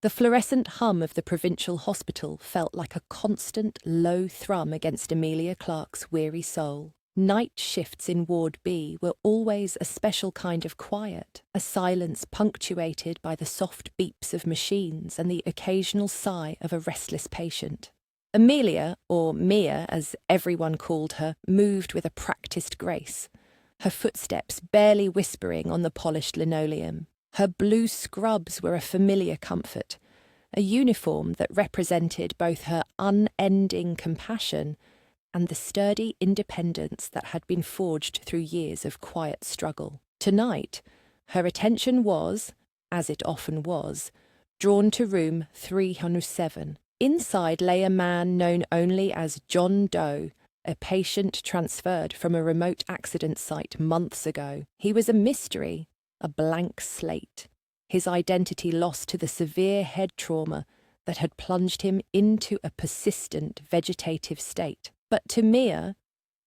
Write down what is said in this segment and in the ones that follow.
The fluorescent hum of the provincial hospital felt like a constant, low thrum against Amelia Clark's weary soul. Night shifts in Ward B were always a special kind of quiet, a silence punctuated by the soft beeps of machines and the occasional sigh of a restless patient. Amelia, or Mia as everyone called her, moved with a practiced grace, her footsteps barely whispering on the polished linoleum. Her blue scrubs were a familiar comfort, a uniform that represented both her unending compassion and the sturdy independence that had been forged through years of quiet struggle. Tonight, her attention was, as it often was, drawn to room 307. Inside lay a man known only as John Doe, a patient transferred from a remote accident site months ago. He was a mystery, a blank slate, his identity lost to the severe head trauma that had plunged him into a persistent vegetative state. But to Mia,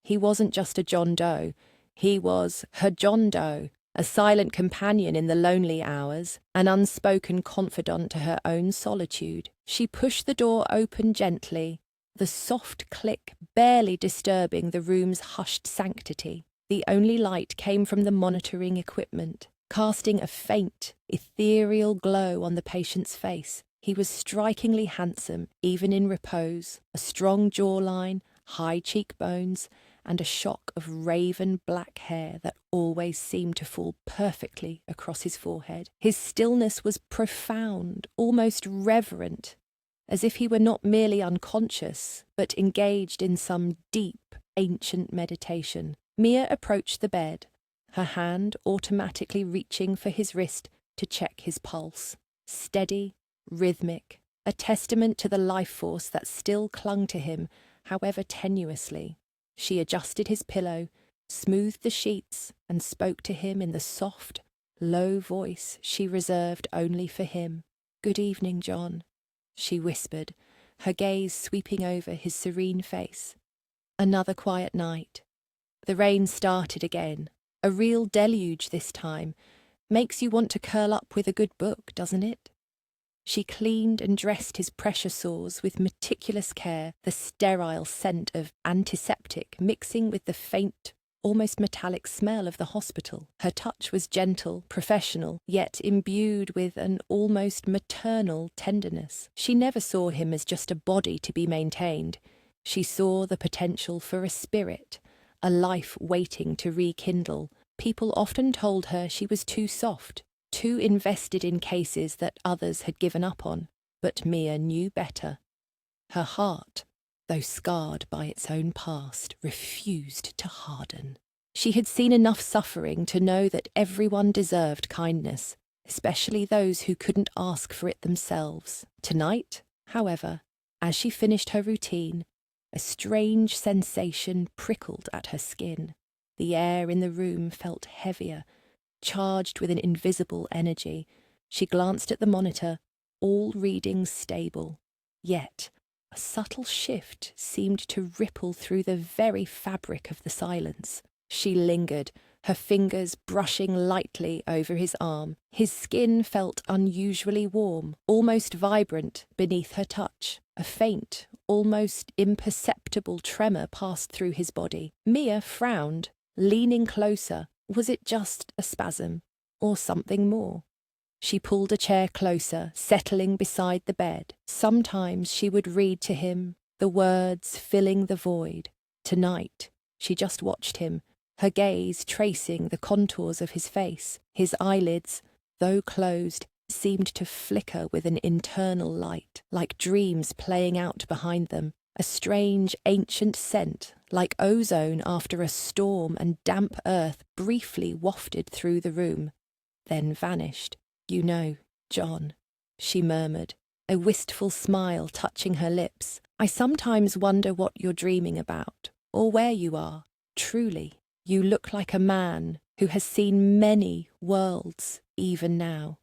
he wasn't just a John Doe, he was her John Doe, a silent companion in the lonely hours, an unspoken confidant to her own solitude. She pushed the door open gently, the soft click barely disturbing the room's hushed sanctity. The only light came from the monitoring equipment, casting a faint, ethereal glow on the patient's face. He was strikingly handsome, even in repose, a strong jawline, high cheekbones, and a shock of raven black hair that always seemed to fall perfectly across his forehead. His stillness was profound, almost reverent, as if he were not merely unconscious, but engaged in some deep, ancient meditation. Mia approached the bed, her hand automatically reaching for his wrist to check his pulse. Steady, rhythmic, a testament to the life force that still clung to him, however tenuously. She adjusted his pillow, smoothed the sheets, and spoke to him in the soft, low voice she reserved only for him. "Good evening, John," she whispered, her gaze sweeping over his serene face. Another quiet night. The rain started again, a real deluge this time. Makes you want to curl up with a good book, doesn't it? She cleaned and dressed his pressure sores with meticulous care, the sterile scent of antiseptic mixing with the faint, almost metallic smell of the hospital. Her touch was gentle, professional, yet imbued with an almost maternal tenderness. She never saw him as just a body to be maintained. She saw the potential for a spirit, a life waiting to rekindle. People often told her she was too soft, too invested in cases that others had given up on, but Mia knew better. Her heart, though scarred by its own past, refused to harden. She had seen enough suffering to know that everyone deserved kindness, especially those who couldn't ask for it themselves. Tonight, however, as she finished her routine, a strange sensation prickled at her skin. The air in the room felt heavier, charged with an invisible energy. She glanced at the monitor, all readings stable. Yet, a subtle shift seemed to ripple through the very fabric of the silence. She lingered, her fingers brushing lightly over his arm. His skin felt unusually warm, almost vibrant beneath her touch. A faint, almost imperceptible tremor passed through his body. Mia frowned, leaning closer. Was it just a spasm, or something more? She pulled a chair closer, settling beside the bed. Sometimes she would read to him, the words filling the void. Tonight, she just watched him, her gaze tracing the contours of his face. His eyelids, though closed, seemed to flicker with an internal light, like dreams playing out behind them. A strange, ancient scent, like ozone after a storm and damp earth, briefly wafted through the room, then vanished. "You know, John," she murmured, a wistful smile touching her lips. "I sometimes wonder what you're dreaming about, or where you are. Truly, you look like a man who has seen many worlds, even now."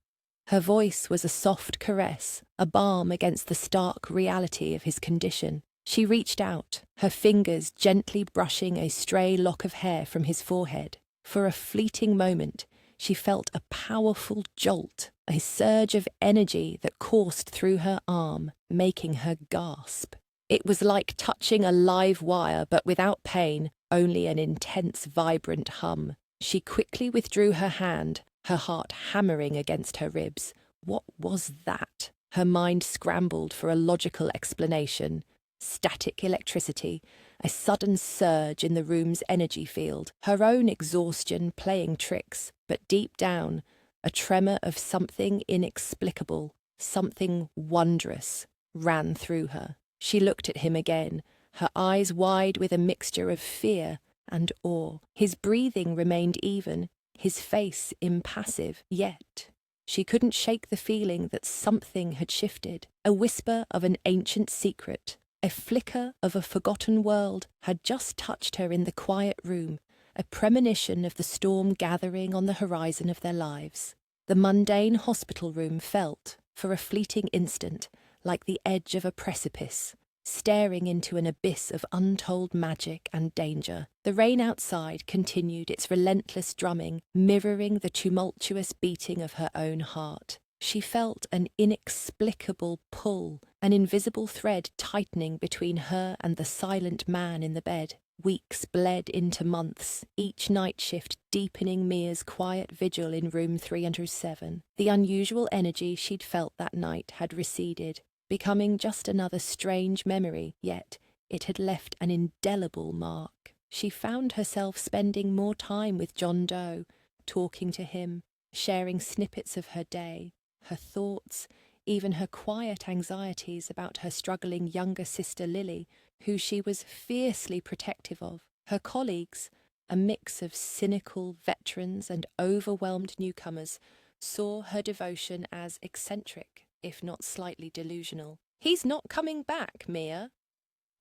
Her voice was a soft caress, a balm against the stark reality of his condition. She reached out, her fingers gently brushing a stray lock of hair from his forehead. For a fleeting moment, She felt a powerful jolt, a surge of energy that coursed through her arm, making her gasp. It was like touching a live wire, but without pain, only an intense, vibrant hum. She quickly withdrew her hand, her heart hammering against her ribs. What was that? Her mind scrambled for a logical explanation. Static electricity, a sudden surge in the room's energy field, her own exhaustion playing tricks, but deep down, a tremor of something inexplicable, something wondrous, ran through her. She looked at him again, her eyes wide with a mixture of fear and awe. His breathing remained even, his face impassive, yet she couldn't shake the feeling that something had shifted. A whisper of an ancient secret, a flicker of a forgotten world had just touched her in the quiet room, a premonition of the storm gathering on the horizon of their lives. The mundane hospital room felt, for a fleeting instant, like the edge of a precipice, staring into an abyss of untold magic and danger. The rain outside continued its relentless drumming, mirroring the tumultuous beating of her own heart. She felt an inexplicable pull, an invisible thread tightening between her and the silent man in the bed. Weeks bled into months, each night shift deepening Mia's quiet vigil in room 307. The unusual energy she'd felt that night had receded, becoming just another strange memory, yet it had left an indelible mark. She found herself spending more time with John Doe, talking to him, sharing snippets of her day, her thoughts, even her quiet anxieties about her struggling younger sister Lily, who she was fiercely protective of. Her colleagues, a mix of cynical veterans and overwhelmed newcomers, saw her devotion as eccentric, if not slightly delusional. "He's not coming back, Mia."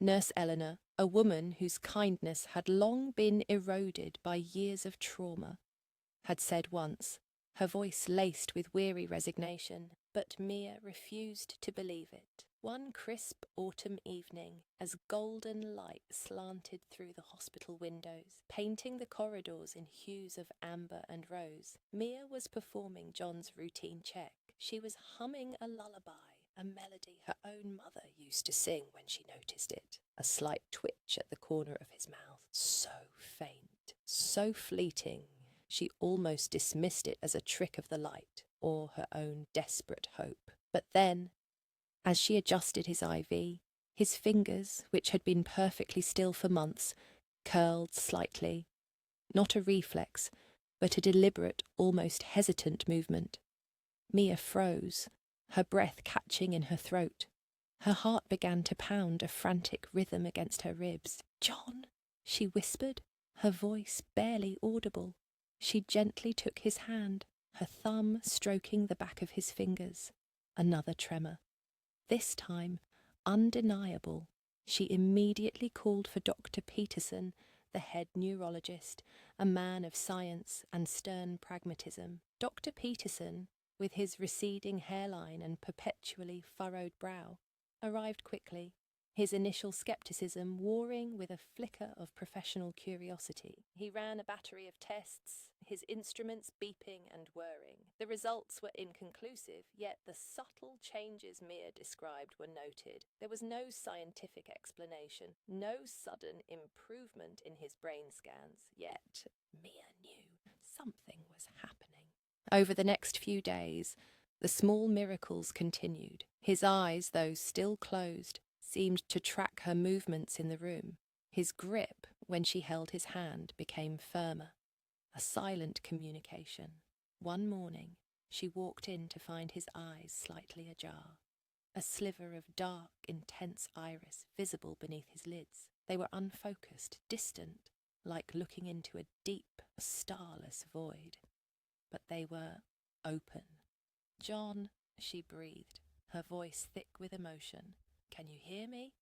Nurse Eleanor, a woman whose kindness had long been eroded by years of trauma, had said once, her voice laced with weary resignation, but Mia refused to believe it. One crisp autumn evening, as golden light slanted through the hospital windows, painting the corridors in hues of amber and rose, Mia was performing John's routine check. She was humming a lullaby, a melody her own mother used to sing when she noticed it. A slight twitch at the corner of his mouth, so faint, so fleeting, she almost dismissed it as a trick of the light or her own desperate hope. But then, as she adjusted his IV, his fingers, which had been perfectly still for months, curled slightly. Not a reflex, but a deliberate, almost hesitant movement. Mia froze, her breath catching in her throat. Her heart began to pound a frantic rhythm against her ribs. "John," she whispered, her voice barely audible. She gently took his hand, her thumb stroking the back of his fingers. Another tremor. This time, undeniable. She immediately called for Dr. Peterson, the head neurologist, a man of science and stern pragmatism. Dr. Peterson, with his receding hairline and perpetually furrowed brow, arrived quickly, his initial skepticism warring with a flicker of professional curiosity. He ran a battery of tests, his instruments beeping and whirring. The results were inconclusive, yet the subtle changes Mia described were noted. There was no scientific explanation, no sudden improvement in his brain scans, yet Mia knew something was happening. Over the next few days, the small miracles continued. His eyes, though still closed, seemed to track her movements in the room. His grip, when she held his hand, became firmer. A silent communication. One morning, she walked in to find his eyes slightly ajar. A sliver of dark, intense iris visible beneath his lids. They were unfocused, distant, like looking into a deep, starless void. But they were open. "John," she breathed, her voice thick with emotion. "Can you hear me?"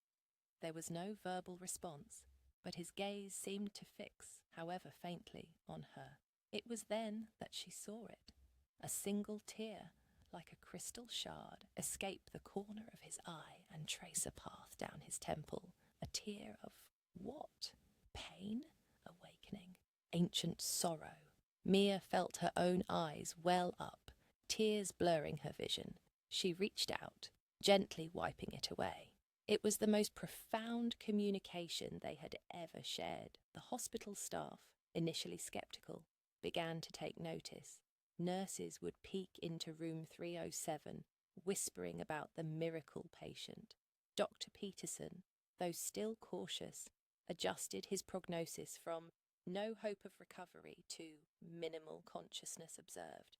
There was no verbal response, but his gaze seemed to fix, however faintly, on her. It was then that she saw it. A single tear, like a crystal shard, escape the corner of his eye and trace a path down his temple. A tear of what? Pain? Awakening? Ancient sorrow? Mia felt her own eyes well up, tears blurring her vision. She reached out, gently wiping it away. It was the most profound communication they had ever shared. The hospital staff, initially sceptical, began to take notice. Nurses would peek into room 307, whispering about the miracle patient. Dr. Peterson, though still cautious, adjusted his prognosis from no hope of recovery to minimal consciousness observed.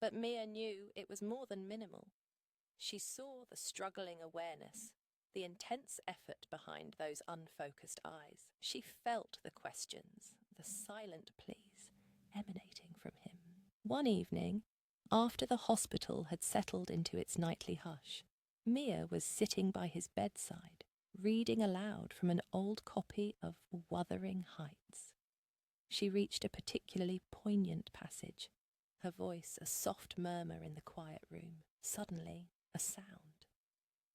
But Mia knew it was more than minimal. She saw the struggling awareness, the intense effort behind those unfocused eyes. She felt the questions, the silent pleas emanating from him. One evening, after the hospital had settled into its nightly hush, Mia was sitting by his bedside, reading aloud from an old copy of Wuthering Heights. She reached a particularly poignant passage, her voice a soft murmur in the quiet room. Suddenly, a sound.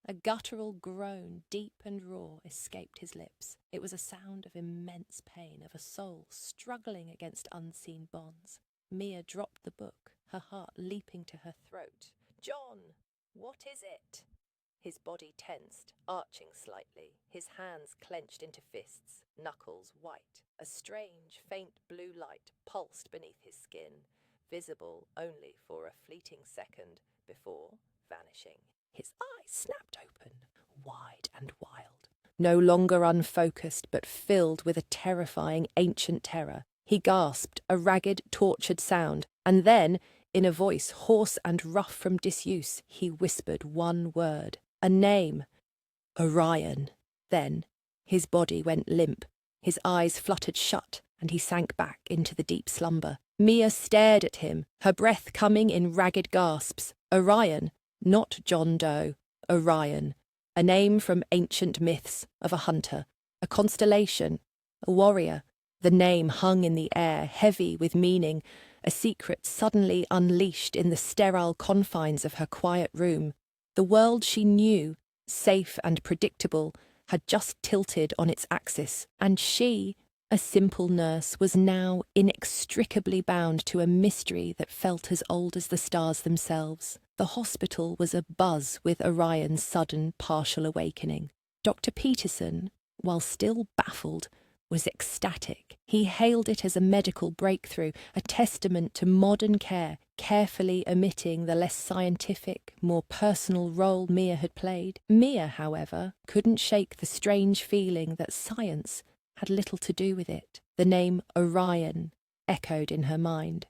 A guttural groan, deep and raw, escaped his lips. It was a sound of immense pain, of a soul struggling against unseen bonds. Mia dropped the book, her heart leaping to her throat. "John, what is it?" His body tensed, arching slightly, his hands clenched into fists, knuckles white. A strange, faint blue light pulsed beneath his skin, visible only for a fleeting second before vanishing. His eyes snapped open, wide and wild, no longer unfocused but filled with a terrifying ancient terror. He gasped, a ragged, tortured sound, and then, in a voice hoarse and rough from disuse, he whispered one word, a name. Orion. Then, his body went limp, his eyes fluttered shut, and he sank back into the deep slumber. Mia stared at him, her breath coming in ragged gasps. Orion, not John Doe. Orion, a name from ancient myths, of a hunter, a constellation, a warrior. The name hung in the air, heavy with meaning, a secret suddenly unleashed in the sterile confines of her quiet room. The world she knew, safe and predictable, had just tilted on its axis, and she, a simple nurse, was now inextricably bound to a mystery that felt as old as the stars themselves. The hospital was abuzz with Orion's sudden partial awakening. Dr. Peterson, while still baffled, was ecstatic. He hailed it as a medical breakthrough, a testament to modern care, carefully omitting the less scientific, more personal role Mia had played. Mia, however, couldn't shake the strange feeling that science had little to do with it. The name Orion echoed in her mind,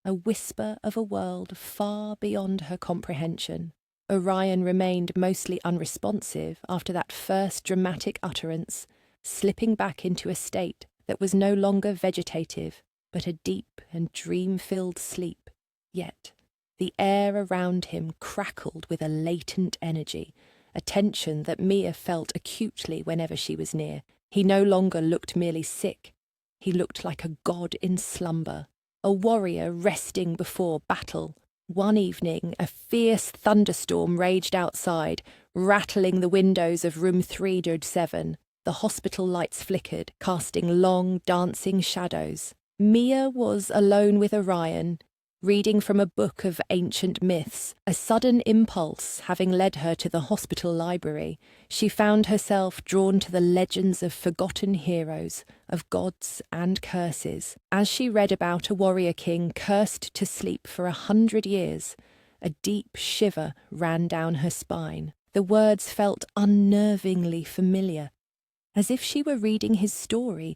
a whisper of a world far beyond her comprehension. Orion remained mostly unresponsive after that first dramatic utterance, slipping back into a state that was no longer vegetative, but a deep and dream-filled sleep. Yet the air around him crackled with a latent energy, a tension that Mia felt acutely whenever she was near. He no longer looked merely sick. He looked like a god in slumber, a warrior resting before battle. One evening, a fierce thunderstorm raged outside, rattling the windows of room 307. The hospital lights flickered, casting long, dancing shadows. Mia was alone with Orion, reading from a book of ancient myths. A sudden impulse having led her to the hospital library, she found herself drawn to the legends of forgotten heroes, of gods and curses. As she read about a warrior king cursed to sleep for 100 years, a deep shiver ran down her spine. The words felt unnervingly familiar. As if she were reading his story,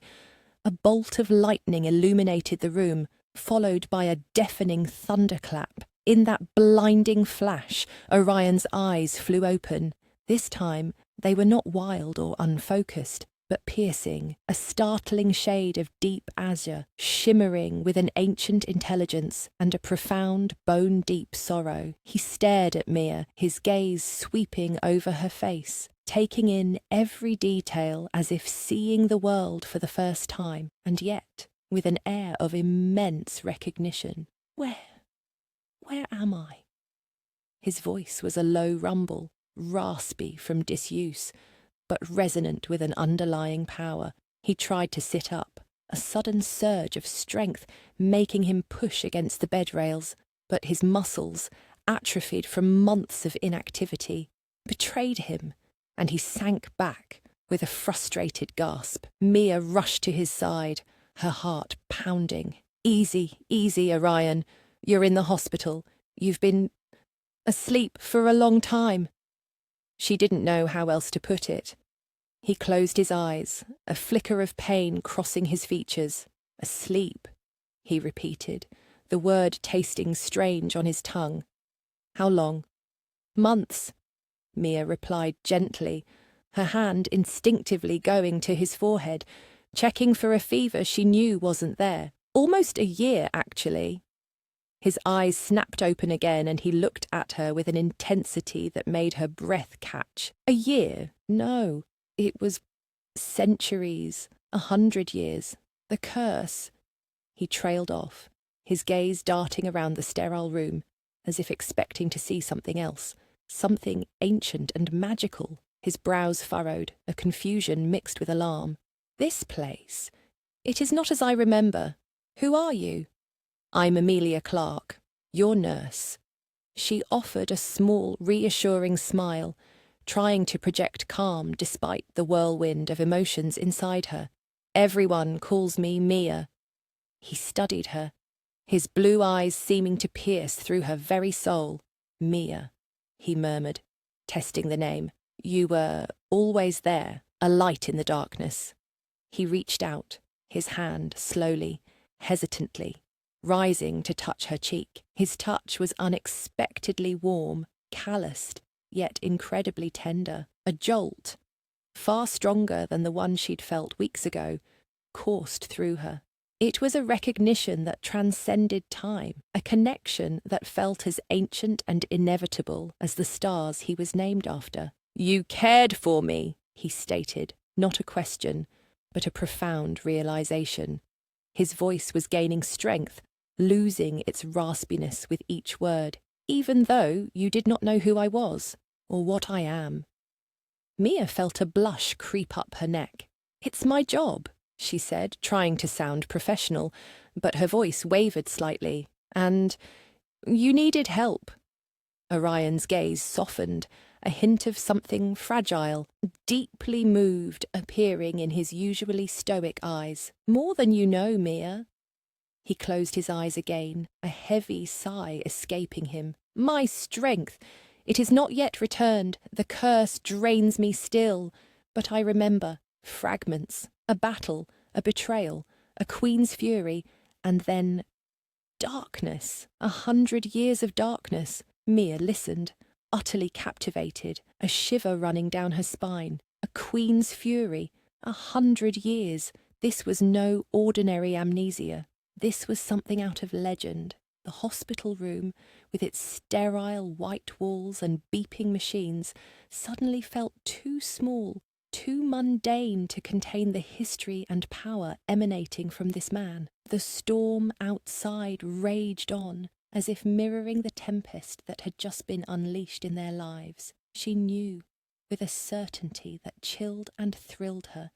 a bolt of lightning illuminated the room, followed by a deafening thunderclap. In that blinding flash, Orion's eyes flew open. This time, they were not wild or unfocused, but piercing, a startling shade of deep azure, shimmering with an ancient intelligence and a profound, bone-deep sorrow. He stared at Mia, his gaze sweeping over her face, taking in every detail as if seeing the world for the first time, and yet with an air of immense recognition. Where am I? His voice was a low rumble, raspy from disuse, but resonant with an underlying power. He tried to sit up, a sudden surge of strength making him push against the bed rails, but his muscles, atrophied from months of inactivity, betrayed him, and he sank back with a frustrated gasp. Mia rushed to his side, her heart pounding. Easy, easy, Orion. You're in the hospital. You've been asleep for a long time. She didn't know how else to put it. He closed his eyes, a flicker of pain crossing his features. Asleep, he repeated, the word tasting strange on his tongue. How long? Months, Mia replied gently, her hand instinctively going to his forehead, checking for a fever she knew wasn't there. Almost a year, actually. His eyes snapped open again and he looked at her with an intensity that made her breath catch. A year? No. It was centuries, 100 years. The curse. He trailed off, his gaze darting around the sterile room, as if expecting to see something else, something ancient and magical. His brows furrowed, a confusion mixed with alarm. This place? It is not as I remember. Who are you? I'm Amelia Clark, your nurse. She offered a small, reassuring smile, trying to project calm despite the whirlwind of emotions inside her. Everyone calls me Mia. He studied her, his blue eyes seeming to pierce through her very soul. Mia, he murmured, testing the name. You were always there, a light in the darkness. He reached out, his hand slowly, hesitantly, rising to touch her cheek. His touch was unexpectedly warm, calloused, yet incredibly tender. A jolt, far stronger than the one she'd felt weeks ago, coursed through her. It was a recognition that transcended time, a connection that felt as ancient and inevitable as the stars he was named after. You cared for me, he stated, not a question, but a profound realization. His voice was gaining strength, losing its raspiness with each word, even though you did not know who I was, or what I am. Mia felt a blush creep up her neck. It's my job, she said, trying to sound professional, but her voice wavered slightly. And you needed help. Orion's gaze softened, a hint of something fragile, deeply moved, appearing in his usually stoic eyes. More than you know, Mia. He closed his eyes again, a heavy sigh escaping him. My strength! It is not yet returned. The curse drains me still. But I remember fragments, a battle, a betrayal, a queen's fury, and then darkness, 100 years of darkness. Mia listened, utterly captivated, a shiver running down her spine. A queen's fury, 100 years. This was no ordinary amnesia. This was something out of legend. The hospital room, with its sterile white walls and beeping machines, suddenly felt too small, too mundane to contain the history and power emanating from this man. The storm outside raged on, as if mirroring the tempest that had just been unleashed in their lives. She knew, with a certainty that chilled and thrilled her,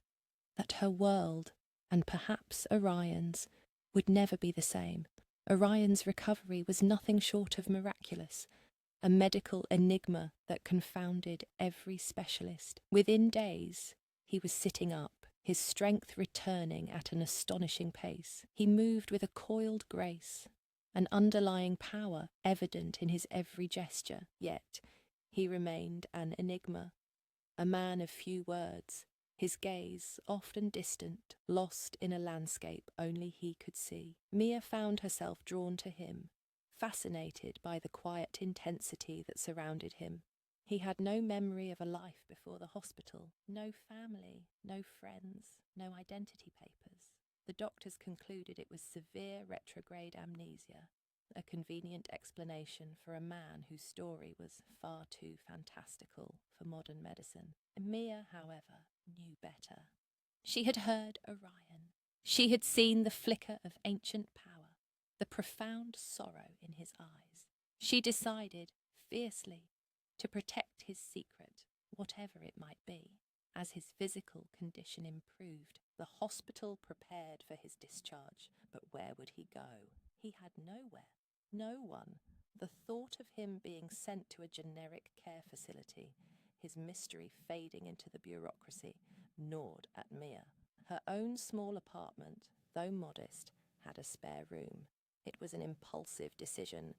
that her world, and perhaps Orion's, would never be the same. Orion's recovery was nothing short of miraculous, a medical enigma that confounded every specialist. Within days, he was sitting up, his strength returning at an astonishing pace. He moved with a coiled grace, an underlying power evident in his every gesture. Yet he remained an enigma, a man of few words, his gaze, often distant, lost in a landscape only he could see. Mia found herself drawn to him, fascinated by the quiet intensity that surrounded him. He had no memory of a life before the hospital, no family, no friends, no identity papers. The doctors concluded it was severe retrograde amnesia, a convenient explanation for a man whose story was far too fantastical for modern medicine. Mia, however, knew better. She had heard Orion. She had seen the flicker of ancient power, the profound sorrow in his eyes. She decided, fiercely, to protect his secret, whatever it might be. As his physical condition improved, The hospital prepared for his discharge, but where would he go? He had nowhere, no one. The thought of him being sent to a generic care facility, his mystery fading into the bureaucracy, gnawed at Mia. Her own small apartment, though modest, had a spare room. It was an impulsive decision,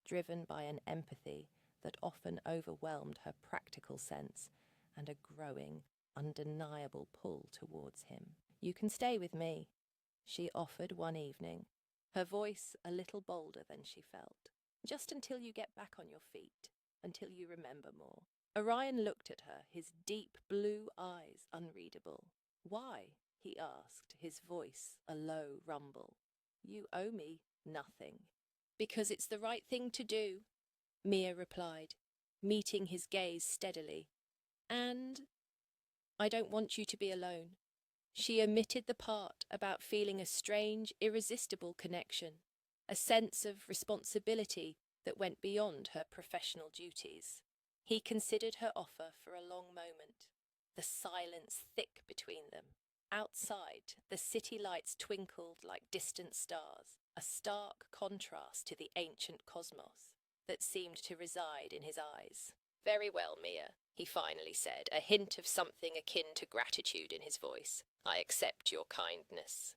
driven by an empathy that often overwhelmed her practical sense and a growing, undeniable pull towards him. "You can stay with me," she offered one evening, her voice a little bolder than she felt. "Just until you get back on your feet, until you remember more." Orion looked at her, his deep blue eyes unreadable. "Why?" he asked, his voice a low rumble. "You owe me nothing." "Because it's the right thing to do," Mia replied, meeting his gaze steadily. "And I don't want you to be alone." She omitted the part about feeling a strange, irresistible connection, a sense of responsibility that went beyond her professional duties. He considered her offer for a long moment, the silence thick between them. Outside, the city lights twinkled like distant stars, a stark contrast to the ancient cosmos that seemed to reside in his eyes. "Very well, Mia," he finally said, a hint of something akin to gratitude in his voice. "I accept your kindness."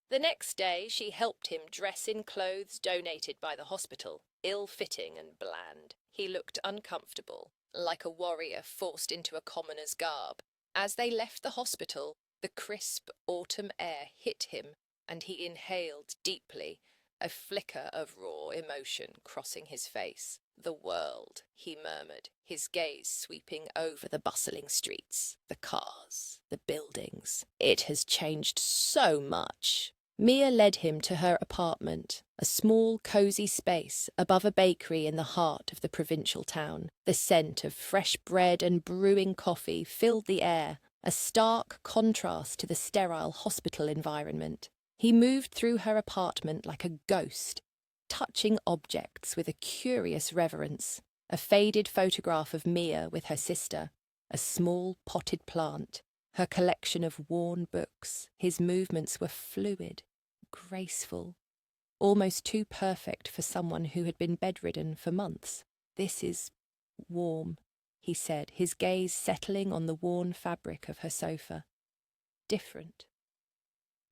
The next day she helped him dress in clothes donated by the hospital, ill-fitting and bland. He looked uncomfortable, like a warrior forced into a commoner's garb. As they left the hospital, the crisp autumn air hit him, and he inhaled deeply, a flicker of raw emotion crossing his face. "The world," he murmured, his gaze sweeping over the bustling streets, the cars, the buildings. "It has changed so much." Mia led him to her apartment, a small, cosy space above a bakery in the heart of the provincial town. The scent of fresh bread and brewing coffee filled the air, a stark contrast to the sterile hospital environment. He moved through her apartment like a ghost, touching objects with a curious reverence. A faded photograph of Mia with her sister, a small potted plant, her collection of worn books. His movements were fluid, graceful, almost too perfect for someone who had been bedridden for months. "This is warm," he said, his gaze settling on the worn fabric of her sofa. "Different."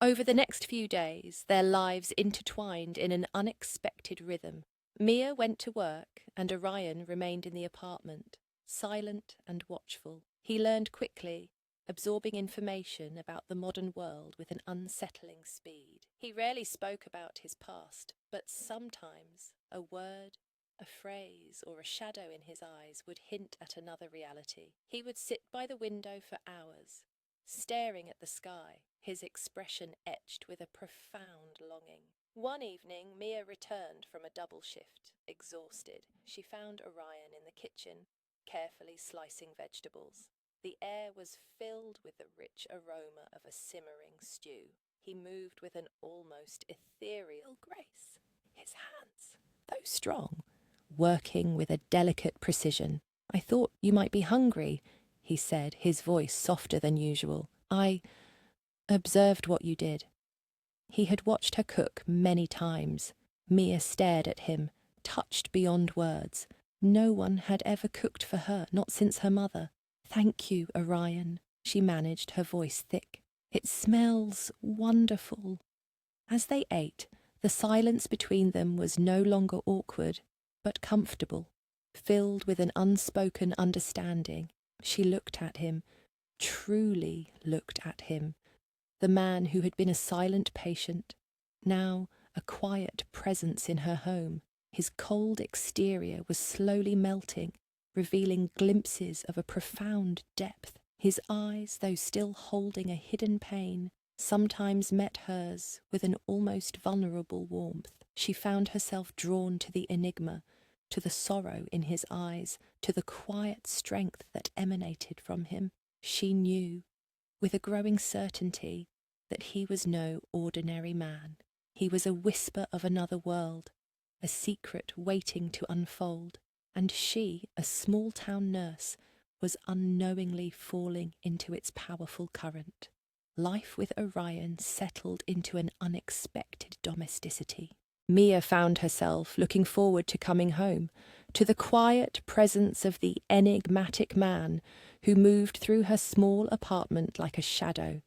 Over the next few days, their lives intertwined in an unexpected rhythm. Mia went to work, and Orion remained in the apartment, silent and watchful. He learned quickly, absorbing information about the modern world with an unsettling speed. He rarely spoke about his past, but sometimes a word, a phrase, or a shadow in his eyes would hint at another reality. He would sit by the window for hours, staring at the sky, his expression etched with a profound longing. One evening, Mia returned from a double shift, exhausted. She found Orion in the kitchen, carefully slicing vegetables. The air was filled with the rich aroma of a simmering stew. He moved with an almost ethereal grace, his hands, though strong, working with a delicate precision. "I thought you might be hungry," he said, his voice softer than usual. "I observed what you did." He had watched her cook many times. Mia stared at him, touched beyond words. No one had ever cooked for her, not since her mother. "Thank you, Orion," she managed, her voice thick. "It smells wonderful." As they ate, the silence between them was no longer awkward, but comfortable, filled with an unspoken understanding. She looked at him, truly looked at him. The man who had been a silent patient, now a quiet presence in her home. His cold exterior was slowly melting, revealing glimpses of a profound depth. His eyes, though still holding a hidden pain, sometimes met hers with an almost vulnerable warmth. She found herself drawn to the enigma, to the sorrow in his eyes, to the quiet strength that emanated from him. She knew, with a growing certainty, that he was no ordinary man. He was a whisper of another world, a secret waiting to unfold, and she, a small-town nurse, was unknowingly falling into its powerful current. life with Orion settled into an unexpected domesticity. Mia found herself looking forward to coming home, to the quiet presence of the enigmatic man who moved through her small apartment like a shadow,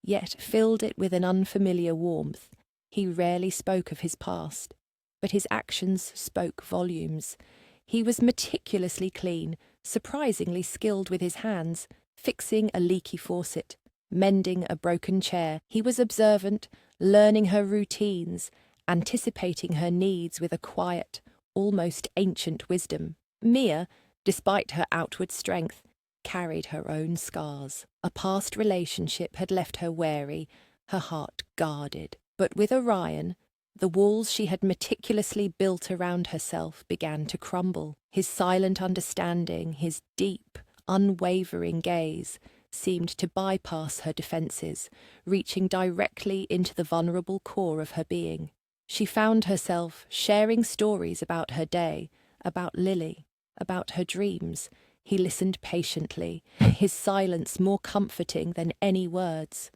yet filled it with an unfamiliar warmth. He rarely spoke of his past, but his actions spoke volumes. He was meticulously clean, surprisingly skilled with his hands, fixing a leaky faucet, mending a broken chair. He was observant, learning her routines, anticipating her needs with a quiet, almost ancient wisdom. Mia, despite her outward strength, carried her own scars. A past relationship had left her wary, her heart guarded. But with Orion, the walls she had meticulously built around herself began to crumble. His silent understanding, his deep, unwavering gaze, seemed to bypass her defences, reaching directly into the vulnerable core of her being. She found herself sharing stories about her day, about Lily, about her dreams. He listened patiently, his silence more comforting than any words.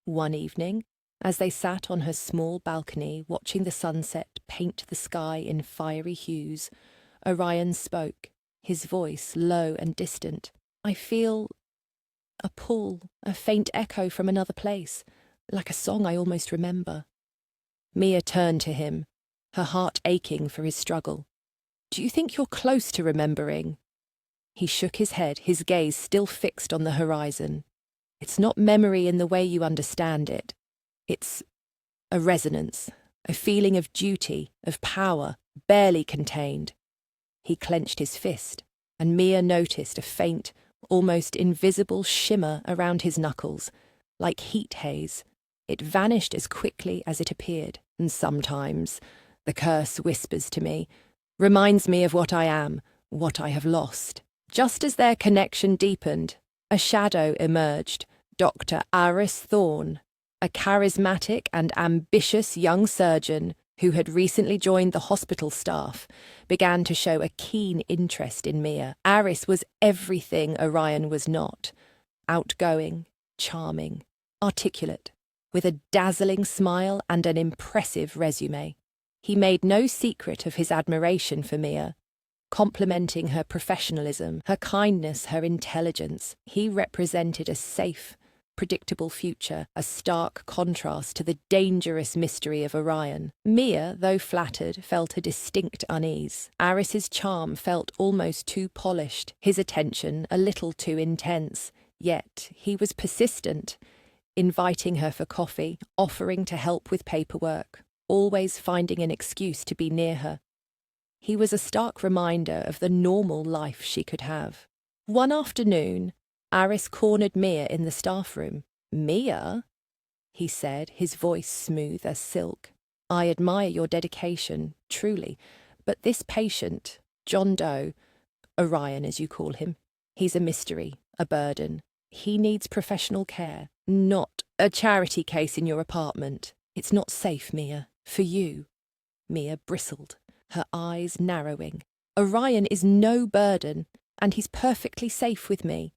One evening, as they sat on her small balcony watching the sunset paint the sky in fiery hues, Orion spoke, his voice low and distant. "I feel a pull, a faint echo from another place, like a song I almost remember." Mia turned to him, her heart aching for his struggle. "Do you think you're close to remembering?" He shook his head, his gaze still fixed on the horizon. "It's not memory in the way you understand it. It's a resonance, a feeling of duty, of power, barely contained." He clenched his fist, and Mia noticed a faint, almost invisible shimmer around his knuckles, like heat haze. It vanished as quickly as it appeared. "And sometimes, the curse whispers to me, reminds me of what I am, what I have lost." Just as their connection deepened, a shadow emerged, Dr. Aris Thorne, a charismatic and ambitious young surgeon who had recently joined the hospital staff, began to show a keen interest in Mia. Aris was everything Orion was not: outgoing, charming, articulate, with a dazzling smile and an impressive resume. He made no secret of his admiration for Mia, complimenting her professionalism, her kindness, her intelligence. He represented a safe, predictable future, a stark contrast to the dangerous mystery of Orion. Mia, though flattered, felt a distinct unease. Aris's charm felt almost too polished, his attention a little too intense, yet he was persistent, inviting her for coffee, offering to help with paperwork, always finding an excuse to be near her. He was a stark reminder of the normal life she could have. One afternoon, Aris cornered Mia in the staff room. "Mia," he said, his voice smooth as silk, "I admire your dedication, truly, but this patient, John Doe, Orion as you call him, he's a mystery, a burden. He needs professional care, not a charity case in your apartment. It's not safe, Mia, for you." Mia bristled, her eyes narrowing. "Orion is no burden, and he's perfectly safe with me."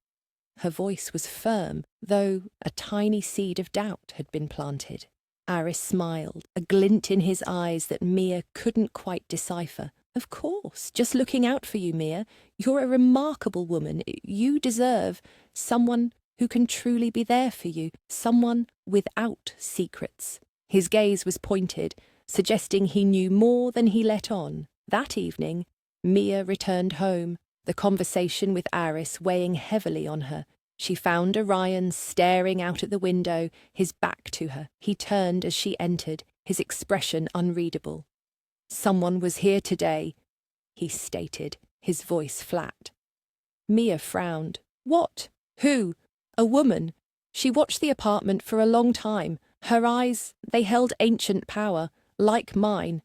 Her voice was firm, though a tiny seed of doubt had been planted. Aris smiled, a glint in his eyes that Mia couldn't quite decipher. "Of course, just looking out for you, Mia. You're a remarkable woman. You deserve someone who can truly be there for you, someone without secrets." His gaze was pointed, suggesting he knew more than he let on. That evening, Mia returned home, the conversation with Aris weighing heavily on her. She found Orion staring out at the window, his back to her. He turned as she entered, his expression unreadable. "Someone was here today," he stated, his voice flat. Mia frowned. "What? Who?" "A woman. She watched the apartment for a long time. Her eyes, they held ancient power, like mine."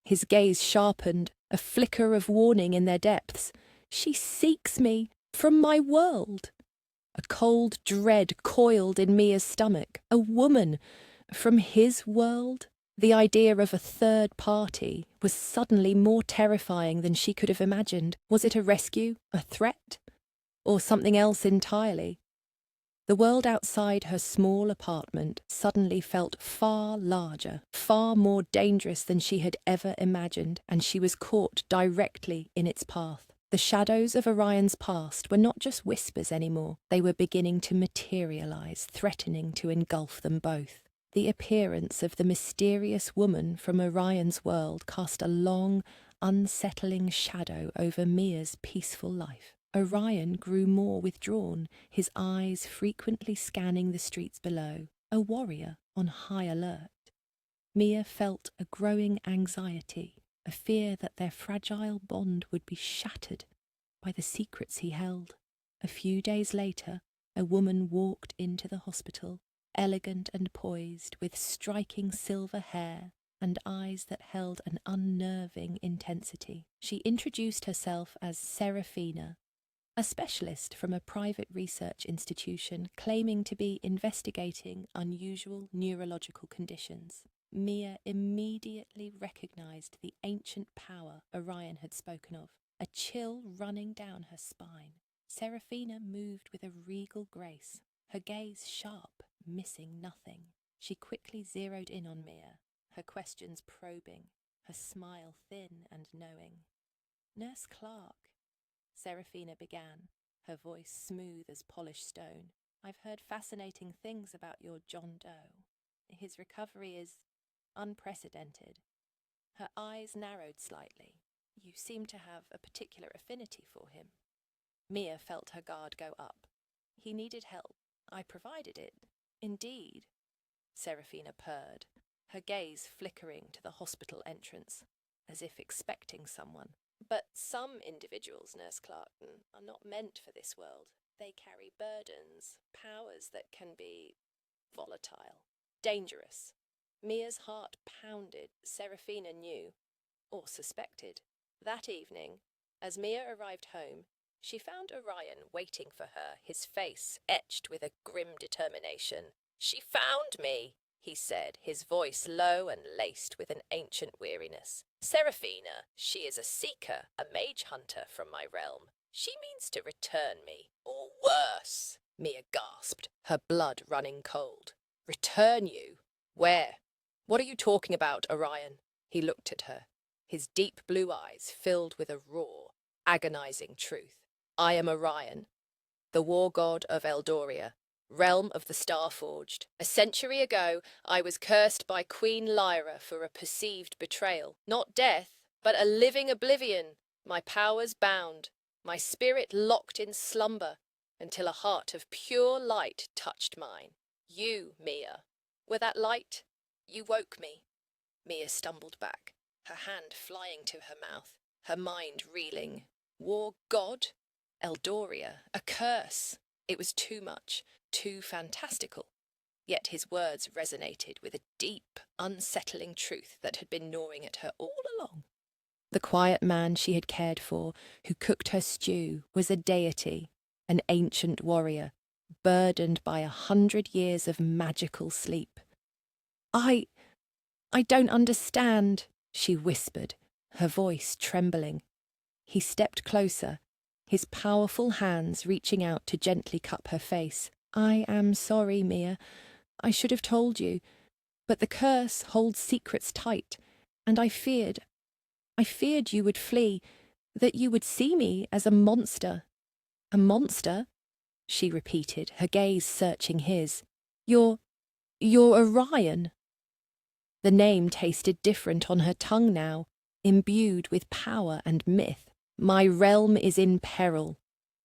His gaze sharpened, a flicker of warning in their depths. "She seeks me from my world." A cold dread coiled in Mia's stomach. A woman from his world? The idea of a third party was suddenly more terrifying than she could have imagined. Was it a rescue, a threat, or something else entirely? The world outside her small apartment suddenly felt far larger, far more dangerous than she had ever imagined, and she was caught directly in its path. The shadows of Orion's past were not just whispers anymore. They were beginning to materialize, threatening to engulf them both. The appearance of the mysterious woman from Orion's world cast a long, unsettling shadow over Mia's peaceful life. Orion grew more withdrawn, his eyes frequently scanning the streets below, a warrior on high alert. Mia felt a growing anxiety, a fear that their fragile bond would be shattered by the secrets he held. A few days later, a woman walked into the hospital, elegant and poised, with striking silver hair and eyes that held an unnerving intensity. She introduced herself as Seraphina, a specialist from a private research institution claiming to be investigating unusual neurological conditions. Mia immediately recognized the ancient power Orion had spoken of, a chill running down her spine. Seraphina moved with a regal grace, her gaze sharp, missing nothing. She quickly zeroed in on Mia, her questions probing, her smile thin and knowing. "Nurse Clark," Seraphina began, her voice smooth as polished stone, "I've heard fascinating things about your John Doe. His recovery is unprecedented." Her eyes narrowed slightly. "You seem to have a particular affinity for him." Mia felt her guard go up. "He needed help. I provided it." "Indeed," Seraphina purred, her gaze flickering to the hospital entrance, as if expecting someone. "But some individuals, Nurse Clarkton, are not meant for this world. They carry burdens, powers that can be volatile, dangerous." Mia's heart pounded. Seraphina knew, or suspected. That evening, as Mia arrived home, she found Orion waiting for her, his face etched with a grim determination. "She found me," he said, his voice low and laced with an ancient weariness. "Seraphina, she is a seeker, a mage hunter from my realm. She means to return me, or worse," Mia gasped, her blood running cold. "Return you? Where? What are you talking about, Orion?" He looked at her, his deep blue eyes filled with a raw, agonizing truth. "I am Orion, the war god of Eldoria, realm of the Starforged. A century ago, I was cursed by Queen Lyra for a perceived betrayal. Not death, but a living oblivion. My powers bound, my spirit locked in slumber, until a heart of pure light touched mine. You, Mia, were that light. You woke me." Mia stumbled back, her hand flying to her mouth, her mind reeling. War god? Eldoria? A curse? It was too much, too fantastical. Yet his words resonated with a deep, unsettling truth that had been gnawing at her all along. The quiet man she had cared for, who cooked her stew, was a deity, an ancient warrior, burdened by 100 years of magical sleep. I don't understand," she whispered, her voice trembling. He stepped closer, his powerful hands reaching out to gently cup her face. "I am sorry, Mia. I should have told you. But the curse holds secrets tight, and I feared you would flee, that you would see me as a monster." "A monster?" she repeated, her gaze searching his. You're Orion." The name tasted different on her tongue now, imbued with power and myth. "My realm is in peril,"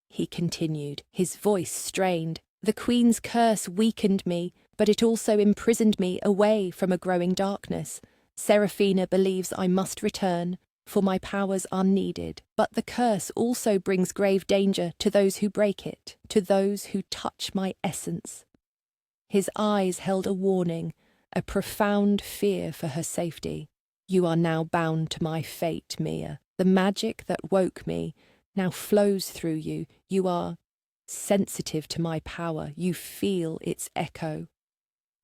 he continued, his voice strained. "The Queen's curse weakened me, but it also imprisoned me away from a growing darkness. Seraphina believes I must return, for my powers are needed. But the curse also brings grave danger to those who break it, to those who touch my essence." His eyes held a warning, a profound fear for her safety. "You are now bound to my fate, Mia. The magic that woke me now flows through you. You are sensitive to my power. You feel its echo."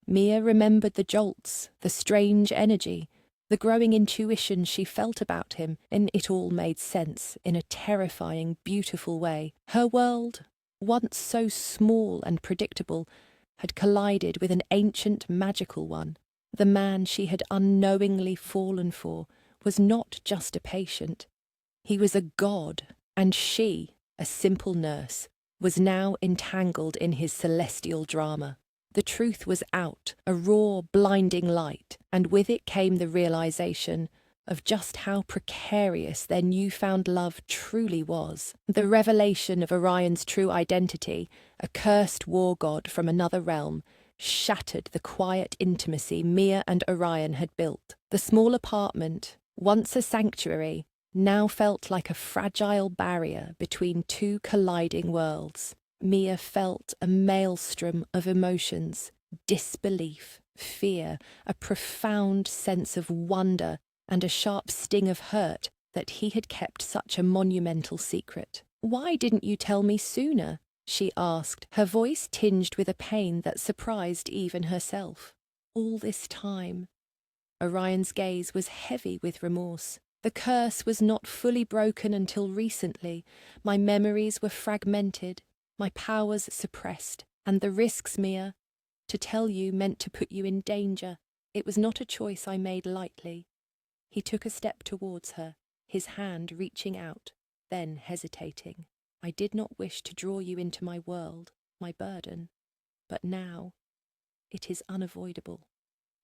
Mia remembered the jolts, the strange energy, the growing intuition she felt about him, and it all made sense in a terrifying, beautiful way. Her world once so small and predictable, had collided with an ancient magical one. The man she had unknowingly fallen for was not just a patient. He was a god, and she, a simple nurse, was now entangled in his celestial drama. The truth was out, a raw, blinding light, and with it came the realization of just how precarious their newfound love truly was. The revelation of Orion's true identity, a cursed war god from another realm, shattered the quiet intimacy Mia and Orion had built. The small apartment, once a sanctuary, now felt like a fragile barrier between two colliding worlds. Mia felt a maelstrom of emotions, disbelief, fear, a profound sense of wonder, and a sharp sting of hurt that he had kept such a monumental secret. "Why didn't you tell me sooner?" she asked, her voice tinged with a pain that surprised even herself. "All this time." Orion's gaze was heavy with remorse. "The curse was not fully broken until recently. My memories were fragmented, my powers suppressed, and the risks, Mia, to tell you meant to put you in danger. It was not a choice I made lightly." He took a step towards her, his hand reaching out, then hesitating. "I did not wish to draw you into my world, my burden, but now it is unavoidable."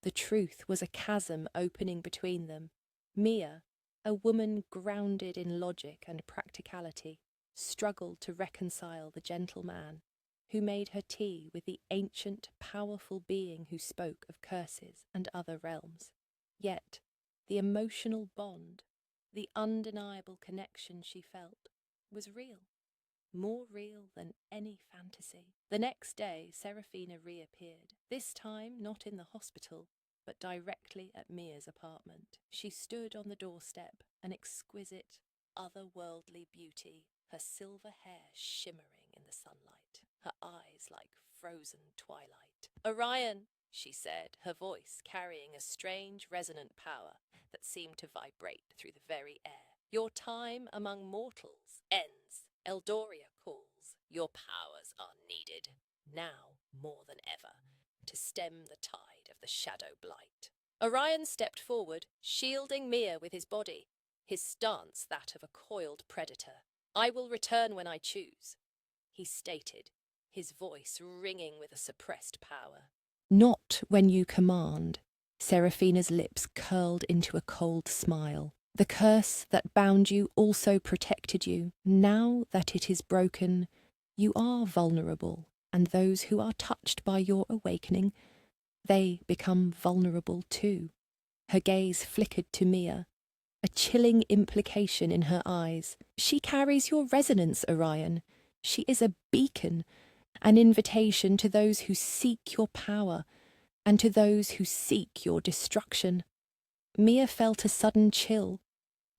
The truth was a chasm opening between them. Mia, a woman grounded in logic and practicality, struggled to reconcile the gentle man who made her tea with the ancient, powerful being who spoke of curses and other realms. Yet, the emotional bond, the undeniable connection she felt, was real. More real than any fantasy. The next day, Serafina reappeared, this time not in the hospital, but directly at Mia's apartment. She stood on the doorstep, an exquisite, otherworldly beauty, her silver hair shimmering in the sunlight, her eyes like frozen twilight. "Orion," she said, her voice carrying a strange, resonant power that seemed to vibrate through the very air. "Your time among mortals ends. Eldoria calls. Your powers are needed, now more than ever, to stem the tide of the shadow blight." Orion stepped forward, shielding Mia with his body, his stance that of a coiled predator. "I will return when I choose," he stated, his voice ringing with a suppressed power. "Not when you command." Serafina's lips curled into a cold smile. "The curse that bound you also protected you. Now that it is broken, you are vulnerable, and those who are touched by your awakening, they become vulnerable too." Her gaze flickered to Mia, a chilling implication in her eyes. "She carries your resonance, Orion. She is a beacon, an invitation to those who seek your power, and to those who seek your destruction." Mia felt a sudden chill,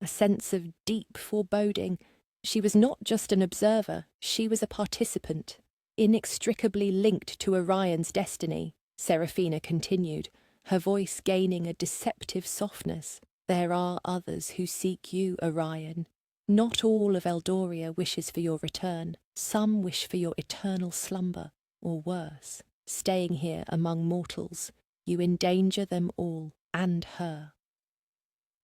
a sense of deep foreboding. She was not just an observer, she was a participant, inextricably linked to Orion's destiny. Serafina continued, her voice gaining a deceptive softness. "There are others who seek you, Orion. Not all of Eldoria wishes for your return. Some wish for your eternal slumber, or worse. Staying here among mortals, you endanger them all, and her."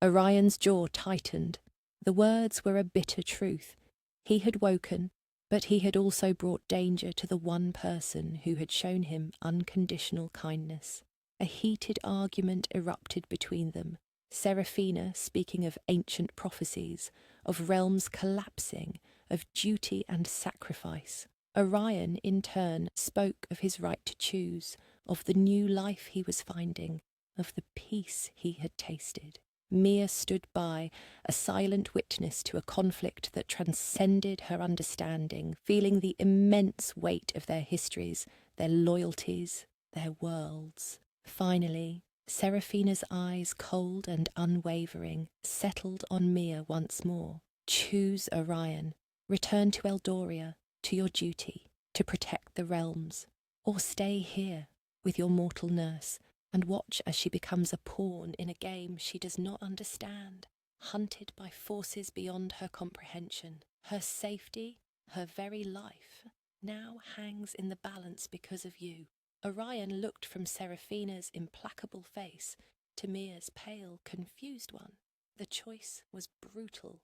Orion's jaw tightened. The words were a bitter truth. He had woken, but he had also brought danger to the one person who had shown him unconditional kindness. A heated argument erupted between them, Serafina speaking of ancient prophecies, of realms collapsing, of duty and sacrifice. Orion, in turn, spoke of his right to choose, of the new life he was finding, of the peace he had tasted. Mia stood by, a silent witness to a conflict that transcended her understanding, feeling the immense weight of their histories, their loyalties, their worlds. Finally, Serafina's eyes, cold and unwavering, settled on Mia once more. "Choose Orion. Return to Eldoria, to your duty, to protect the realms. Or stay here, with your mortal nurse, and watch as she becomes a pawn in a game she does not understand, hunted by forces beyond her comprehension. Her safety, her very life, now hangs in the balance because of you. Orion looked from Seraphina's implacable face to Mia's pale, confused one. The choice was brutal.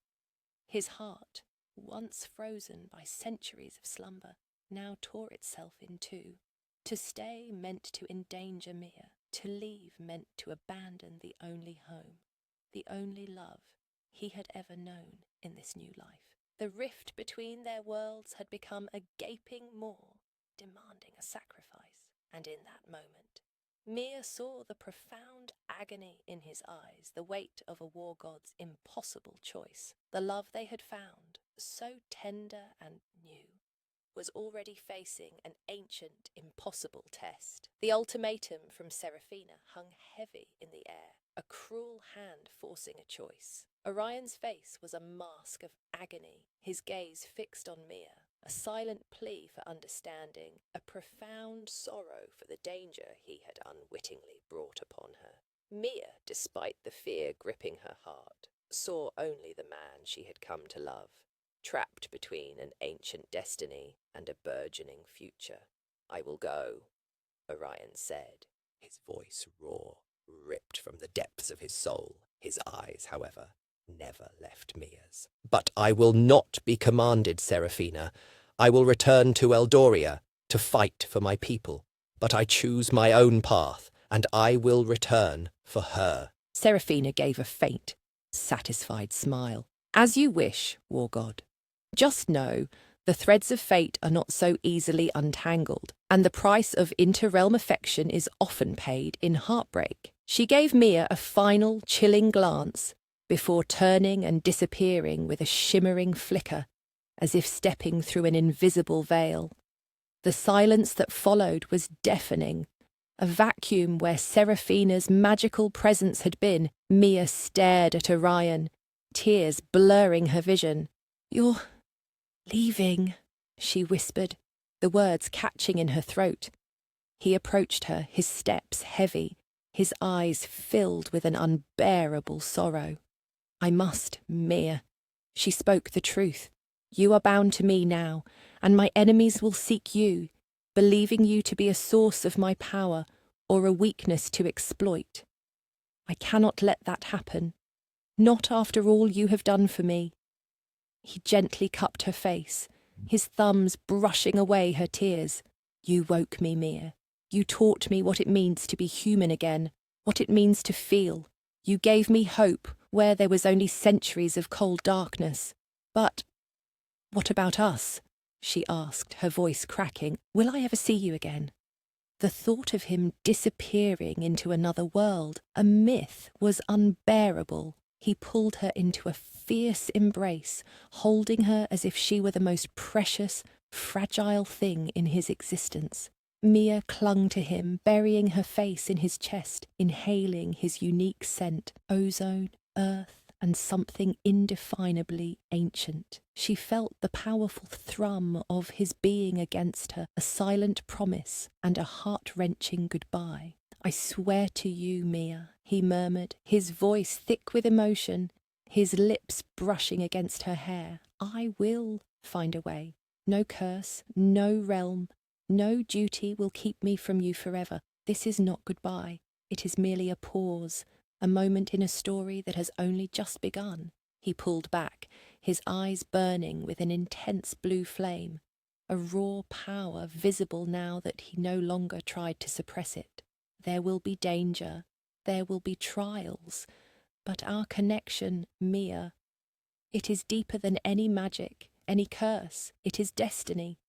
His heart, once frozen by centuries of slumber, now tore itself in two. To stay meant to endanger Mia. To leave meant to abandon the only home, the only love he had ever known in this new life. The rift between their worlds had become a gaping maw, demanding a sacrifice. And in that moment, Mia saw the profound agony in his eyes, the weight of a war god's impossible choice. The love they had found, so tender and new, was already facing an ancient, impossible test. The ultimatum from Seraphina hung heavy in the air, a cruel hand forcing a choice. Orion's face was a mask of agony, his gaze fixed on Mia, a silent plea for understanding, a profound sorrow for the danger he had unwittingly brought upon her. Mia, despite the fear gripping her heart, saw only the man she had come to love, trapped between an ancient destiny and a burgeoning future. "I will go," Orion said, his voice raw, ripped from the depths of his soul. His eyes, however, never left Mia's. "But I will not be commanded, Seraphina. I will return to Eldoria to fight for my people. But I choose my own path, and I will return for her." Seraphina gave a faint, satisfied smile. "As you wish, war god. Just know, the threads of fate are not so easily untangled, and the price of inter-realm affection is often paid in heartbreak." She gave Mia a final, chilling glance before turning and disappearing with a shimmering flicker, as if stepping through an invisible veil. The silence that followed was deafening, a vacuum where Seraphina's magical presence had been. Mia stared at Orion, tears blurring her vision. "You're leaving," she whispered, the words catching in her throat. He approached her, his steps heavy, his eyes filled with an unbearable sorrow. "I must, Mia." She spoke the truth. "You are bound to me now, and my enemies will seek you, believing you to be a source of my power or a weakness to exploit. I cannot let that happen, not after all you have done for me." He gently cupped her face, his thumbs brushing away her tears. "You woke me, Mia. You taught me what it means to be human again, what it means to feel. You gave me hope where there was only centuries of cold darkness. But what about us?" she asked, her voice cracking. "Will I ever see you again?" The thought of him disappearing into another world, a myth, was unbearable. He pulled her into a fierce embrace, holding her as if she were the most precious, fragile thing in his existence. Mia clung to him, burying her face in his chest, inhaling his unique scent, ozone, earth, and something indefinably ancient. She felt the powerful thrum of his being against her, a silent promise and a heart-wrenching goodbye. "I swear to you, Mia," he murmured, his voice thick with emotion, his lips brushing against her hair. "I will find a way. No curse, no realm, no duty will keep me from you forever. This is not goodbye. It is merely a pause, a moment in a story that has only just begun." He pulled back, his eyes burning with an intense blue flame, a raw power visible now that he no longer tried to suppress it. "There will be danger, there will be trials, but our connection, Mia, it is deeper than any magic, any curse. It is destiny."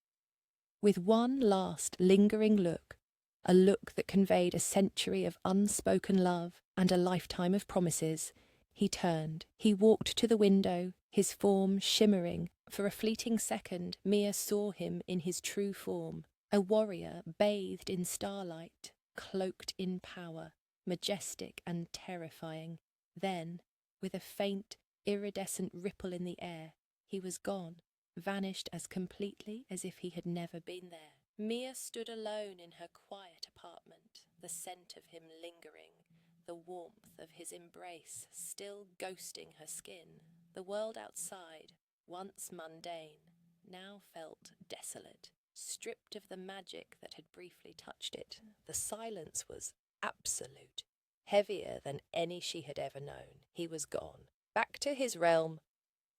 With one last lingering look, a look that conveyed a century of unspoken love and a lifetime of promises, he turned. He walked to the window, his form shimmering. For a fleeting second, Mia saw him in his true form, a warrior bathed in starlight, cloaked in power, majestic and terrifying. Then, with a faint, iridescent ripple in the air, he was gone, vanished as completely as if he had never been there. Mia stood alone in her quiet apartment, the scent of him lingering, the warmth of his embrace still ghosting her skin. The world outside, once mundane, now felt desolate. stripped of the magic that had briefly touched it. The silence was absolute, heavier than any she had ever known. He was gone. Back to his realm,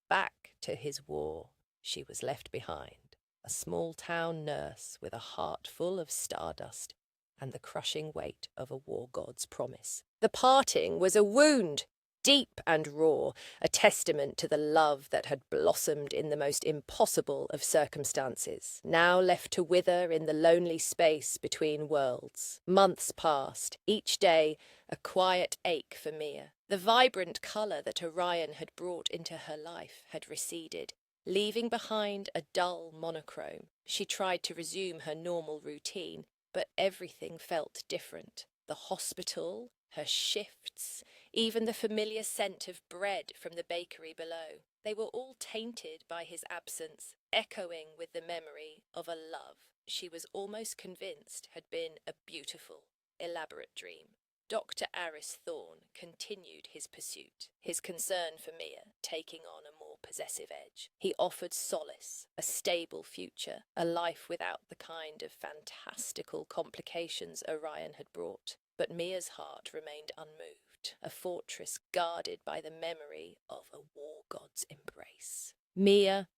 back to his war. She was left behind, a small-town nurse with a heart full of stardust and the crushing weight of a war god's promise. The parting was a wound, deep and raw, a testament to the love that had blossomed in the most impossible of circumstances, now left to wither in the lonely space between worlds. Months passed, each day a quiet ache for Mia. The vibrant colour that Orion had brought into her life had receded, leaving behind a dull monochrome. She tried to resume her normal routine, but everything felt different. The hospital, her shifts, even the familiar scent of bread from the bakery below. They were all tainted by his absence, echoing with the memory of a love she was almost convinced had been a beautiful, elaborate dream. Dr. Aris Thorne continued his pursuit, his concern for Mia taking on a more possessive edge. He offered solace, a stable future, a life without the kind of fantastical complications Orion had brought. But Mia's heart remained unmoved, a fortress guarded by the memory of a war god's embrace. "Mia,"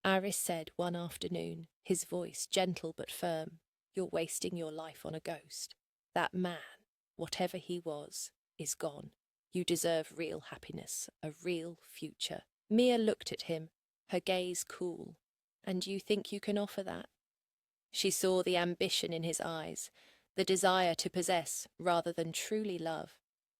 Aris said one afternoon, his voice gentle but firm, "you're wasting your life on a ghost. That man, whatever he was, is gone. You deserve real happiness, a real future." Mia looked at him, her gaze cool. "And you think you can offer that?" She saw the ambition in his eyes, the desire to possess rather than truly love.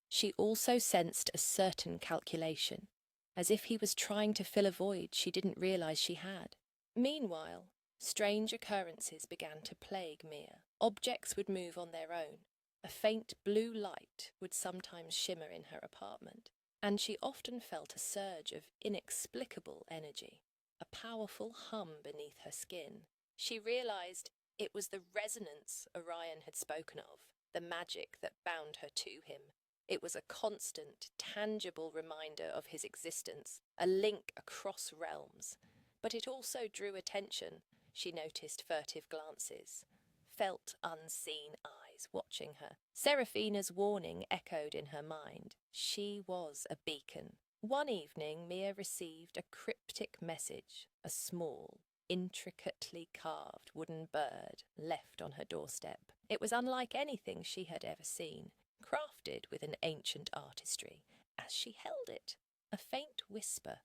She also sensed a certain calculation, as if he was trying to fill a void she didn't realize she had. Meanwhile, strange occurrences began to plague Mia. Objects would move on their own. A faint blue light would sometimes shimmer in her apartment, and she often felt a surge of inexplicable energy, a powerful hum beneath her skin. She realized it was the resonance Orion had spoken of, the magic that bound her to him. It was a constant, tangible reminder of his existence, a link across realms. But it also drew attention. She noticed furtive glances, felt unseen eyes watching her. Seraphina's warning echoed in her mind. She was a beacon. One evening, Mia received a cryptic message, a small, intricately carved wooden bird left on her doorstep. It was unlike anything she had ever seen, crafted with an ancient artistry. As she held it, a faint whisper,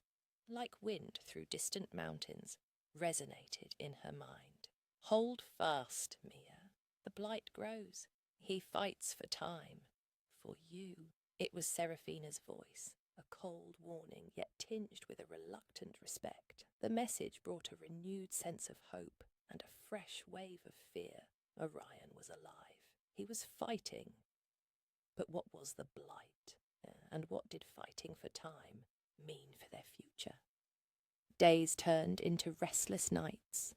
like wind through distant mountains, resonated in her mind. "Hold fast, Mia. The blight grows. He fights for time. For you." It was Seraphina's voice, a cold warning, yet tinged with a reluctant respect. The message brought a renewed sense of hope and a fresh wave of fear. Orion was alive. He was fighting. But what was the blight? And what did fighting for time mean for their future? Days turned into restless nights.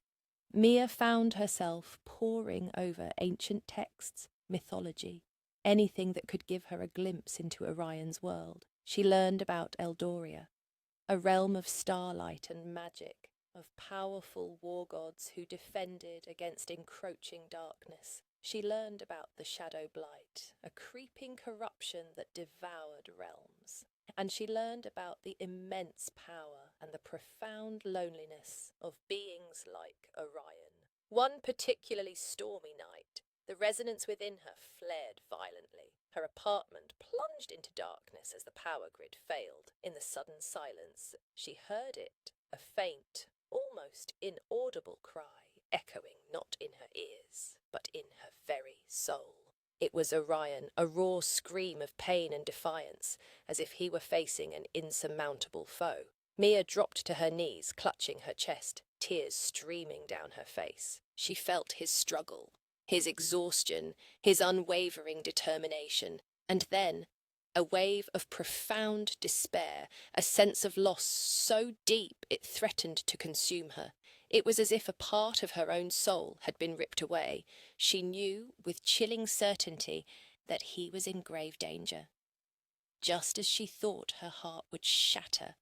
Mia found herself poring over ancient texts, mythology, anything that could give her a glimpse into Orion's world. She learned about Eldoria, a realm of starlight and magic, of powerful war gods who defended against encroaching darkness. She learned about the Shadow Blight, a creeping corruption that devoured realms. And she learned about the immense power and the profound loneliness of beings like Orion. One particularly stormy night, the resonance within her flared violently. Her apartment plunged into darkness as the power grid failed. In the sudden silence, she heard it, a faint, almost inaudible cry, echoing not in her ears, but in her very soul. It was Orion, a raw scream of pain and defiance, as if he were facing an insurmountable foe. Mia dropped to her knees, clutching her chest, tears streaming down her face. She felt his struggle, his exhaustion, his unwavering determination, and then a wave of profound despair, a sense of loss so deep it threatened to consume her. It was as if a part of her own soul had been ripped away. She knew with chilling certainty that he was in grave danger. Just as she thought her heart would shatter,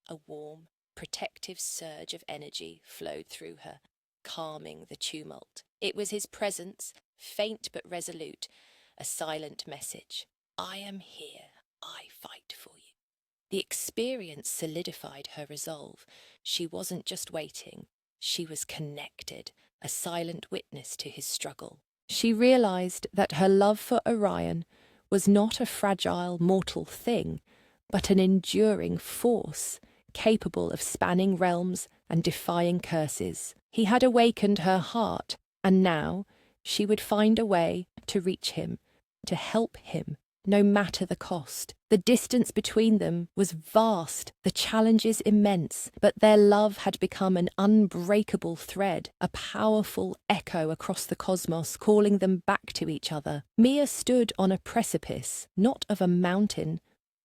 a warm, protective surge of energy flowed through her, calming the tumult. It was his presence, faint but resolute, a silent message. I am here. I fight for you. The experience solidified her resolve. She wasn't just waiting. She was connected, a silent witness to his struggle. She realized that her love for Orion was not a fragile, mortal thing, but an enduring force, capable of spanning realms and defying curses. He had awakened her heart, and now she would find a way to reach him, to help him, no matter the cost. The distance between them was vast, the challenges immense, but their love had become an unbreakable thread, a powerful echo across the cosmos, calling them back to each other. Mia stood on a precipice, not of a mountain,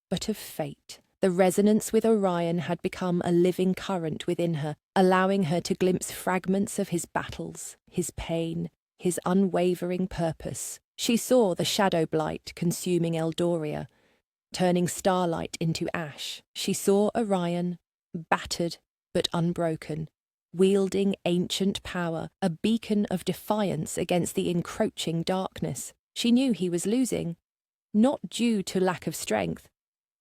but of fate. The resonance with Orion had become a living current within her, allowing her to glimpse fragments of his battles, his pain, his unwavering purpose. She saw the shadow blight consuming Eldoria, turning starlight into ash. She saw Orion, battered but unbroken, wielding ancient power, a beacon of defiance against the encroaching darkness. She knew he was losing, not due to lack of strength,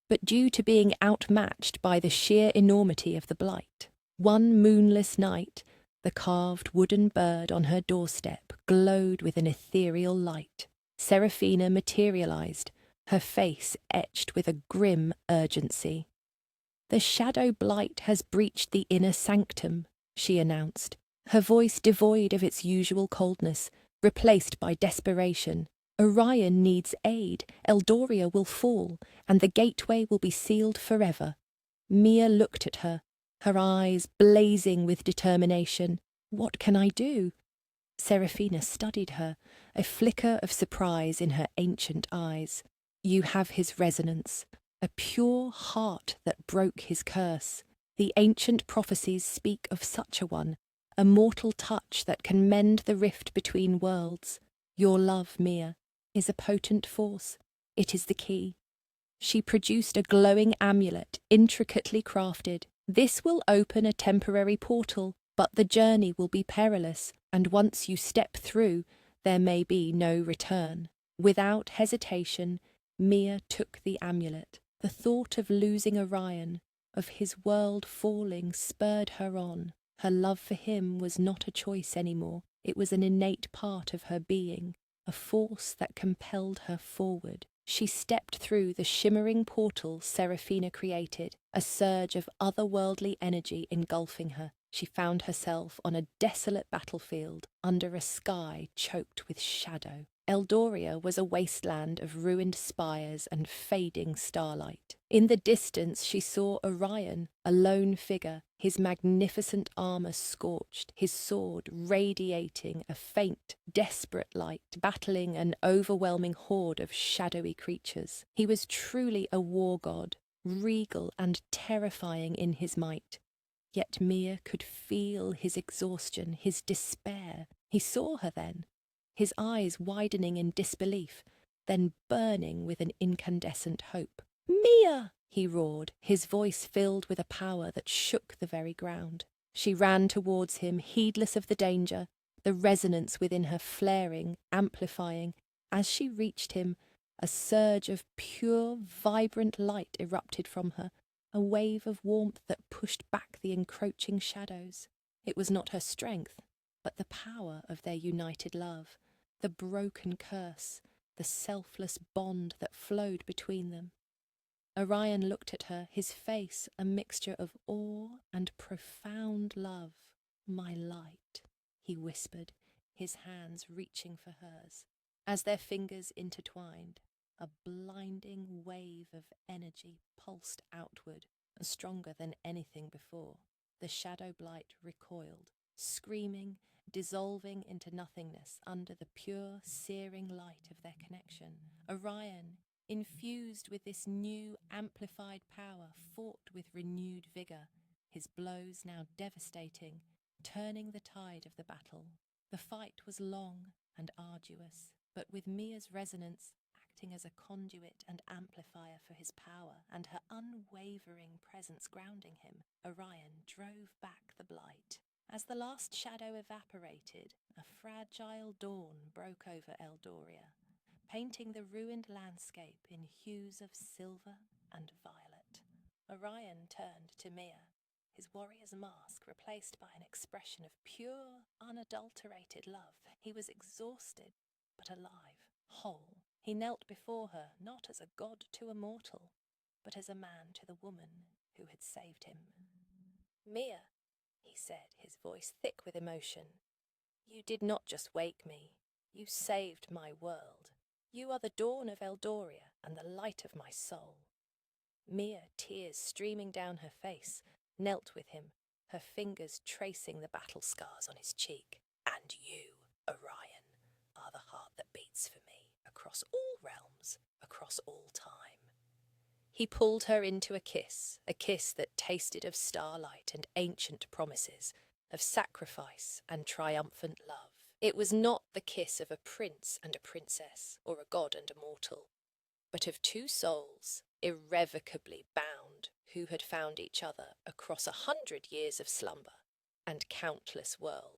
but due to being outmatched by the sheer enormity of the blight. One moonless night, the carved wooden bird on her doorstep glowed with an ethereal light. Seraphina materialized, her face etched with a grim urgency. The shadow blight has breached the inner sanctum, she announced, her voice devoid of its usual coldness, replaced by desperation. Orion needs aid, Eldoria will fall, and the gateway will be sealed forever. Mia looked at her, her eyes blazing with determination. What can I do? Seraphina studied her, a flicker of surprise in her ancient eyes. You have his resonance, a pure heart that broke his curse. The ancient prophecies speak of such a one, a mortal touch that can mend the rift between worlds. Your love, Mia, is a potent force. It is the key. She produced a glowing amulet, intricately crafted. This will open a temporary portal, but the journey will be perilous, and once you step through, there may be no return. Without hesitation, Mia took the amulet. The thought of losing Orion, of his world falling, spurred her on. Her love for him was not a choice anymore. It was an innate part of her being, a force that compelled her forward. She stepped through the shimmering portal Seraphina created, a surge of otherworldly energy engulfing her. She found herself on a desolate battlefield under a sky choked with shadow. Eldoria was a wasteland of ruined spires and fading starlight. In the distance she saw Orion, a lone figure, his magnificent armour scorched, his sword radiating a faint, desperate light, battling an overwhelming horde of shadowy creatures. He was truly a war god, regal and terrifying in his might. Yet Mia could feel his exhaustion, his despair. He saw her then, his eyes widening in disbelief, then burning with an incandescent hope. "Mia!" he roared, his voice filled with a power that shook the very ground. She ran towards him, heedless of the danger, the resonance within her flaring, amplifying. As she reached him, a surge of pure, vibrant light erupted from her, a wave of warmth that pushed back the encroaching shadows. It was not her strength, but the power of their united love, the broken curse, the selfless bond that flowed between them. Orion looked at her, his face a mixture of awe and profound love. "My light," he whispered, his hands reaching for hers. As their fingers intertwined, a blinding wave of energy pulsed outward, stronger than anything before. The shadow blight recoiled, screaming, dissolving into nothingness under the pure, searing light of their connection. Orion, infused with this new, amplified power, fought with renewed vigour, his blows now devastating, turning the tide of the battle. The fight was long and arduous, but with Mia's resonance acting as a conduit and amplifier for his power, and her unwavering presence grounding him, Orion drove back the blight. As the last shadow evaporated, a fragile dawn broke over Eldoria, painting the ruined landscape in hues of silver and violet. Orion turned to Mia, his warrior's mask replaced by an expression of pure, unadulterated love. He was exhausted, but alive, whole. He knelt before her, not as a god to a mortal, but as a man to the woman who had saved him. Mia, he said, his voice thick with emotion, you did not just wake me, you saved my world. You are the dawn of Eldoria and the light of my soul. Mia, tears streaming down her face, knelt with him, her fingers tracing the battle scars on his cheek. And you, Orion, are the heart that beats for me, across all realms, across all time. He pulled her into a kiss that tasted of starlight and ancient promises, of sacrifice and triumphant love. It was not the kiss of a prince and a princess, or a god and a mortal, but of two souls, irrevocably bound, who had found each other across 100 years of slumber and countless worlds.